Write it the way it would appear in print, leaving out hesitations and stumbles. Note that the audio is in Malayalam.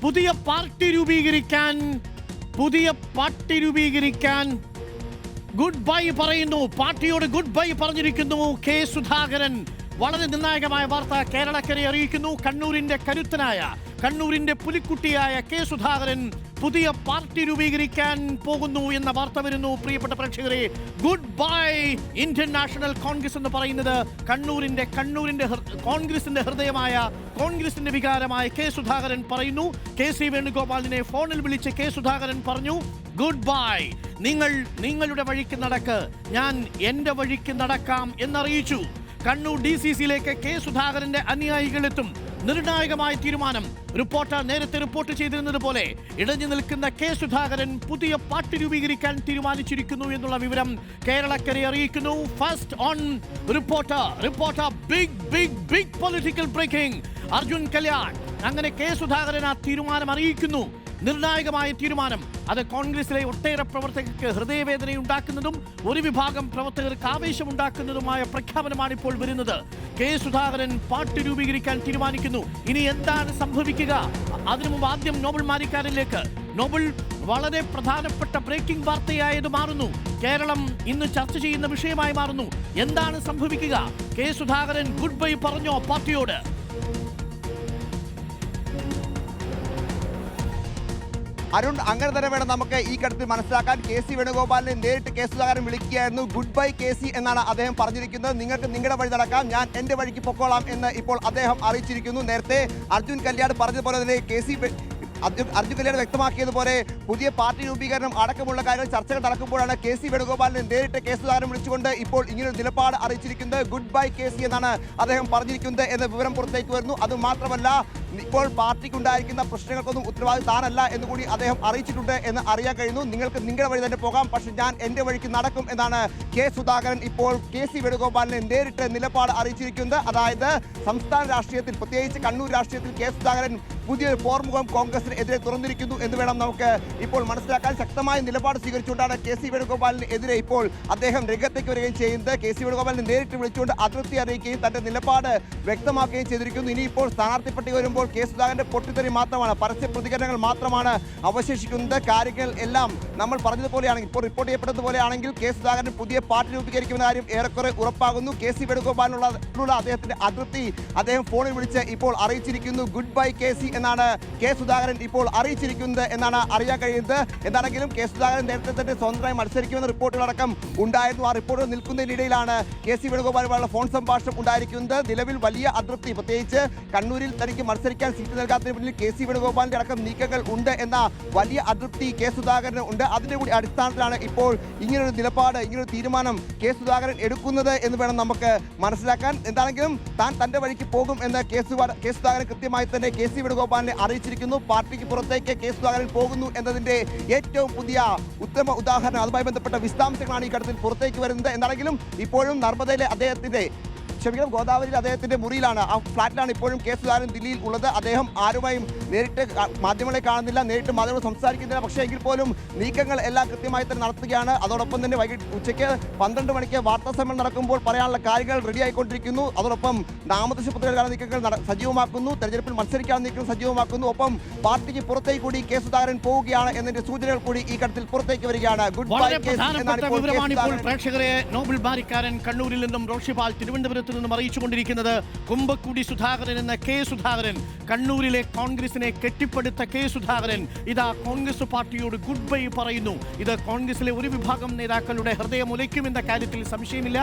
പുതിയ പാർട്ടി രൂപീകരിക്കാൻ ഗുഡ് ബൈ പറയുന്നു. പാർട്ടിയോട് ഗുഡ് ബൈ പറഞ്ഞിരിക്കുന്നു കെ സുധാകരൻ. വളരെ നിർണായകമായ വാർത്ത കേരളക്കരെ അറിയിക്കുന്നു. കണ്ണൂരിന്റെ കരുത്തനായ, കണ്ണൂരിന്റെ പുലിക്കുട്ടിയായ കെ സുധാകരൻ പുതിയ പാർട്ടി രൂപീകരിക്കാൻ പോകുന്നു എന്ന വാർത്ത വരുന്നു. പ്രിയപ്പെട്ട പ്രേക്ഷകരെ, good bye Indian national Congress എന്ന് പറയുന്നത് കണ്ണൂരിന്റെ കോൺഗ്രസിന്റെ ഹൃദയമായ, കോൺഗ്രസിന്റെ വികാരമായ കെ സുധാകരൻ പറയുന്നു. KC വേണുഗോപാലിനെ ഫോണിൽ വിളിച്ച് കെ സുധാകരൻ പറഞ്ഞു, ഗുഡ് ബൈ, നിങ്ങൾ നിങ്ങളുടെ വഴിക്ക് നടക്ക്, ഞാൻ എൻ്റെ വഴിക്ക് നടക്കാം എന്നറിയിച്ചു. കണ്ണൂർ DCCയിലേക്ക് കെ സുധാകരന്റെ അനുയായികൾ എത്തും. നിർണായകമായ തീരുമാനം. റിപ്പോർട്ടർ നേരത്തെ റിപ്പോർട്ട് ചെയ്തിരുന്നത് പോലെ ഇടഞ്ഞു നിൽക്കുന്ന കെ സുധാകരൻ പുതിയ പാർട്ടി രൂപീകരിക്കാൻ തീരുമാനിച്ചിരിക്കുന്നു എന്നുള്ള വിവരം കേരളക്കരെ അറിയിക്കുന്നു. First on reporter big political breaking. Arjun Kalyan അങ്ങനെ കെ സുധാകരൻ ആ തീരുമാനം അറിയിക്കുന്നു. നിർണായകമായ തീരുമാനം. അത് കോൺഗ്രസിലെ ഒട്ടേറെ പ്രവർത്തകർക്ക് ഹൃദയവേദനയുണ്ടാക്കുന്നതും ഒരു വിഭാഗം പ്രവർത്തകർക്ക് ആവേശമുണ്ടാക്കുന്നതുമായ പ്രഖ്യാപനമാണ് ഇപ്പോൾ വരുന്നത്. കെ സുധാകരൻ പാർട്ടി രൂപീകരിക്കാൻ തീരുമാനിക്കുന്നു. ഇനി എന്താണ് സംഭവിക്കുക? അതിനു മുമ്പ് ആദ്യം നോബൽ മാരിക്കാരനിലേക്ക്. നോബൽ, വളരെ പ്രധാനപ്പെട്ട ബ്രേക്കിംഗ് വാർത്തയായത് മാറുന്നു. കേരളം ഇന്ന് ചർച്ച ചെയ്യുന്ന വിഷയമായി മാറുന്നു. എന്താണ് സംഭവിക്കുക? കെ സുധാകരൻ ഗുഡ് ബൈ പറഞ്ഞോ പാർട്ടിയോട്? അരുൺ, അങ്ങനെ തന്നെ വേണം നമുക്ക് ഈ ഘട്ടത്തിൽ മനസ്സിലാക്കാൻ. KC വേണുഗോപാലിനെ നേരിട്ട് കെ സുധാകരൻ വിളിക്കുകയായിരുന്നു. ഗുഡ് ബൈ KC എന്നാണ് അദ്ദേഹം പറഞ്ഞിരിക്കുന്നത്. നിങ്ങൾക്ക് നിങ്ങളുടെ വഴി നടക്കാം, ഞാൻ എൻ്റെ വഴിക്ക് പൊക്കോളാം എന്ന് ഇപ്പോൾ അദ്ദേഹം അറിയിച്ചിരിക്കുന്നു. നേരത്തെ അർജുൻ കല്യാൺ പറഞ്ഞതുപോലെ തന്നെ അർജുൻ കല്യാൺ വ്യക്തമാക്കിയതുപോലെ പുതിയ പാർട്ടി രൂപീകരണം അടക്കമുള്ള കാര്യങ്ങൾ ചർച്ചകൾ നടക്കുമ്പോഴാണ് KC വേണുഗോപാലിനെ നേരിട്ട് കെ സുധാകരൻ വിളിച്ചുകൊണ്ട് ഇപ്പോൾ ഇങ്ങനൊരു നിലപാട് അറിയിച്ചിരിക്കുന്നത്. ഗുഡ് ബൈ KC എന്നാണ് അദ്ദേഹം പറഞ്ഞിരിക്കുന്നത് എന്ന വിവരം പുറത്തേക്ക് വരുന്നു. അതുമാത്രമല്ല, ഇപ്പോൾ പാർട്ടിക്കുണ്ടായിരിക്കുന്ന പ്രശ്നങ്ങൾക്കൊന്നും ഉത്തരവാദി താനല്ല എന്ന് കൂടി അദ്ദേഹം അറിയിച്ചിട്ടുണ്ട് എന്ന് അറിയാൻ കഴിയുന്നു. നിങ്ങൾക്ക് നിങ്ങളുടെ വഴി തന്നെ പോകാം, പക്ഷെ ഞാൻ എൻ്റെ വഴിക്ക് നടക്കും എന്നാണ് കെ സുധാകരൻ ഇപ്പോൾ KC വേണുഗോപാലിനെ നേരിട്ട് നിലപാട് അറിയിച്ചിരിക്കുന്നത്. അതായത് സംസ്ഥാന രാഷ്ട്രീയത്തിൽ, പ്രത്യേകിച്ച് കണ്ണൂർ രാഷ്ട്രീയത്തിൽ കെ സുധാകരൻ പുതിയൊരു പോർമുഖം കോൺഗ്രസിന് എതിരെ തുറന്നിരിക്കുന്നു എന്ന് വേണം നമുക്ക് ഇപ്പോൾ മനസ്സിലാക്കാൻ. ശക്തമായ നിലപാട് സ്വീകരിച്ചുകൊണ്ടാണ് KC വേണുഗോപാലിന് എതിരെ ഇപ്പോൾ അദ്ദേഹം രംഗത്തേക്ക് വരികയും ചെയ്യുന്നത്. KC വേണുഗോപാലിനെ നേരിട്ട് വിളിച്ചുകൊണ്ട് അതൃപ്തി അറിയിക്കുകയും തന്റെ നിലപാട് വ്യക്തമാക്കുകയും ചെയ്തിരിക്കുന്നു. ഇനിയിപ്പോൾ സ്ഥാനാർത്ഥി പട്ടിക വരുമ്പോൾ കെ സുധാകരന്റെ പൊട്ടിത്തെറി മാത്രമാണ്, പരസ്യ പ്രതികരണങ്ങൾ മാത്രമാണ് അവശേഷിക്കുന്നത്. കാര്യങ്ങൾ എല്ലാം നമ്മൾ പറഞ്ഞതുപോലെയാണെങ്കിൽ, ഇപ്പോൾ റിപ്പോർട്ട് ചെയ്യപ്പെട്ടതുപോലെയാണെങ്കിൽ കെ സുധാകരൻ പുതിയ പാർട്ടി രൂപീകരിക്കുന്ന കാര്യം ഏറെക്കുറെ ഉറപ്പാകുന്നു. KC വേണുഗോപാലിനുള്ള അദ്ദേഹത്തിന്റെ അതൃപ്തി അദ്ദേഹം ഫോണിൽ വിളിച്ച് ഇപ്പോൾ അറിയിച്ചിരിക്കുന്നു. ഗുഡ് ബൈ KC എന്നാണ് കെ സുധാകരൻ ഇപ്പോൾ അറിയിച്ചിരിക്കുന്നത് എന്നാണ് അറിയാൻ കഴിയുന്നത്. എന്താണെങ്കിലും കെ സുധാകരൻ നേരത്തെ തന്നെ സ്വന്തമായി മത്സരിക്കുമെന്ന റിപ്പോർട്ടുകളടക്കം ഉണ്ടായിരുന്നു. ആ റിപ്പോർട്ടുകൾ നിൽക്കുന്നതിനിടയിലാണ് KC വേണുഗോപാലുമായുള്ള ഫോൺ സംഭാഷണം ഉണ്ടായിരിക്കുന്നത്. നിലവിൽ വലിയ അതൃപ്തി, പ്രത്യേകിച്ച് കണ്ണൂരിൽ തനിക്ക് മത്സരിക്കാൻ സീറ്റ് നൽകാത്തതിന് പിന്നിൽ KC വേണുഗോപാലിന്റെ അടക്കം നീക്കങ്ങൾ ഉണ്ട് എന്ന വലിയ അതൃപ്തി കെ സുധാകരന് ഉണ്ട്. അതിന്റെ കൂടി അടിസ്ഥാനത്തിലാണ് ഇപ്പോൾ ഇങ്ങനൊരു നിലപാട്, ഇങ്ങനൊരു തീരുമാനം കെ സുധാകരൻ എടുക്കുന്നത് എന്ന് വേണം നമുക്ക് മനസ്സിലാക്കാൻ. എന്താണെങ്കിലും താൻ തന്റെ വഴിക്ക് പോകും എന്ന് കെ സുധാകരൻ കൃത്യമായി തന്നെ KC വേണുഗോപാലിനെ അറിയിച്ചിരിക്കുന്നു. പാർട്ടിക്ക് പുറത്തേക്ക് കെ സുധാകരൻ പോകുന്നു എന്നതിന്റെ ഏറ്റവും പുതിയ ഉത്തമ ഉദാഹരണം, അതുമായി ബന്ധപ്പെട്ട വിശദാംശങ്ങളാണ് ഈ ഘട്ടത്തിൽ പുറത്തേക്ക് വരുന്നത്. എന്താണെങ്കിലും ഇപ്പോഴും നർമ്മദയിലെ ഗോദാവരിയിൽ അദ്ദേഹത്തിന്റെ മുറിയിലാണ്, ആ ഫ്ലാറ്റിലാണ് ഇപ്പോഴും കെ സുധാകരൻ ദില്ലിയിൽ ഉള്ളത്. അദ്ദേഹം ആരുമായും നേരിട്ട് മാധ്യമങ്ങളെ കാണുന്നില്ല, നേരിട്ട് മാധ്യമങ്ങൾ സംസാരിക്കുന്നില്ല. പക്ഷേ എങ്കിൽ പോലും നീക്കങ്ങൾ എല്ലാം കൃത്യമായി തന്നെ നടത്തുകയാണ്. അതോടൊപ്പം തന്നെ ഉച്ചയ്ക്ക് 12 മണിക്ക് വാർത്താ സമ്മേളനം നടക്കുമ്പോൾ പറയാനുള്ള കാര്യങ്ങൾ റെഡിയായിക്കൊണ്ടിരിക്കുന്നു. അതോടൊപ്പം നാമനിർദ്ദേശ പത്രികകളുടെ നീക്കങ്ങൾ സജീവമാക്കുന്നു, തെരഞ്ഞെടുപ്പിൽ മത്സരിക്കാനുള്ള നീക്കങ്ങൾ സജീവമാക്കുന്നു. ഒപ്പം പാർട്ടിക്ക് പുറത്തേക്ക് കൂടി കെ സുധാകരൻ പോവുകയാണ് എന്നതിന്റെ സൂചനകൾ കൂടി ഈ ഘട്ടത്തിൽ പുറത്തേക്ക് വരികയാണ്. ഗുഡ് ബൈ പ്രേക്ഷകരെ, നോബൽ മാരിക്കാരൻ കണ്ണൂരിൽ നിന്നും റോഷിപാൽ തിരുവനന്തപുരത്ത് നിന്നും അറിയിച്ചുകൊണ്ടിരിക്കുന്നത്. കുമ്പക്കുടി സുധാകരൻ എന്ന കെ സുധാകരൻ, കണ്ണൂരിലെ കോൺഗ്രസിനെ കെട്ടിപ്പടുത്ത കെ സുധാകരൻ ഇതാ കോൺഗ്രസ് പാർട്ടിയോട് ഗുഡ് ബൈ പറയുന്നു. ഇത് കോൺഗ്രസിലെ ഒരു വിഭാഗം നേതാക്കളുടെ ഹൃദയം ഉലയ്ക്കുമെന്ന കാര്യത്തിൽ സംശയമില്ല.